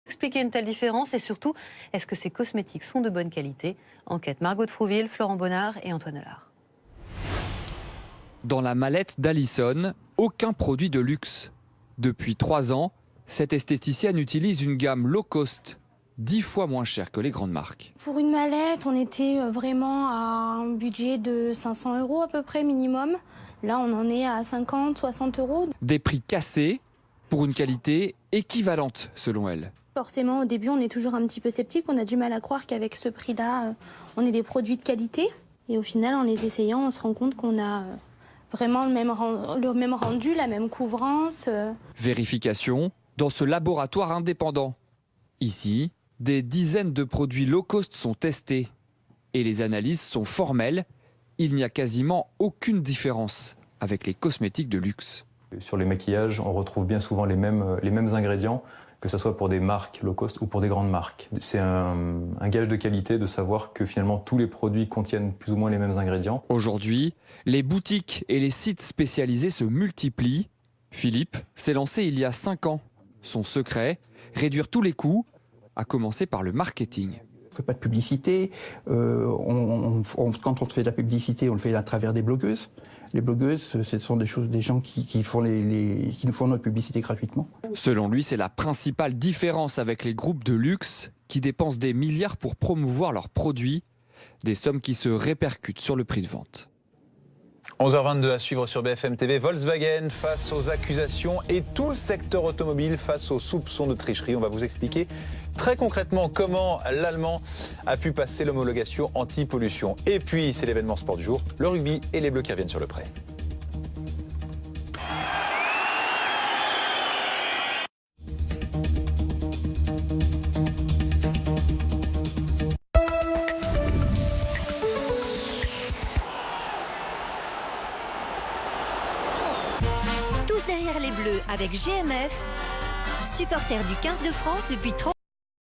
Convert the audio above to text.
Expliquer une telle différence et surtout, est-ce que ces cosmétiques sont de bonne qualité? Enquête Margot de Frouville, Florent Bonnard et Antoine Lard. Dans la mallette d'Alison, aucun produit de luxe. Depuis 3 ans, cette esthéticienne utilise une gamme low cost, 10 fois moins chère que les grandes marques. Pour une mallette, on était vraiment à un budget de 500 € à peu près minimum. Là, on en est à 50, 60 €. Des prix cassés pour une qualité équivalente selon elle. Forcément, au début, on est toujours un petit peu sceptique. On a du mal à croire qu'avec ce prix-là, on ait des produits de qualité. Et au final, en les essayant, on se rend compte qu'on a vraiment le même rendu, la même couvrance. Vérification dans ce laboratoire indépendant. Ici, des dizaines de produits low cost sont testés. Et les analyses sont formelles. Il n'y a quasiment aucune différence avec les cosmétiques de luxe. Sur les maquillages, on retrouve bien souvent les mêmes ingrédients, que ce soit pour des marques low cost ou pour des grandes marques. C'est un gage de qualité de savoir que finalement tous les produits contiennent plus ou moins les mêmes ingrédients. Aujourd'hui, les boutiques et les sites spécialisés se multiplient. Philippe s'est lancé il y a 5 ans. Son secret, réduire tous les coûts, à commencer par le marketing. On ne fait pas de publicité. Quand on fait de la publicité, on le fait à travers des blogueuses. Les blogueuses, ce sont des gens qui nous font notre publicité gratuitement. Selon lui, c'est la principale différence avec les groupes de luxe qui dépensent des milliards pour promouvoir leurs produits, des sommes qui se répercutent sur le prix de vente. 11h22 à suivre sur BFM TV. Volkswagen face aux accusations et tout le secteur automobile face aux soupçons de tricherie. On va vous expliquer très concrètement comment l'Allemand a pu passer l'homologation anti-pollution. Et puis, c'est l'événement sport du jour, le rugby et les Bleus qui reviennent sur le prêt. Tous derrière les Bleus avec GMF, supporter du 15 de France depuis 30 ans.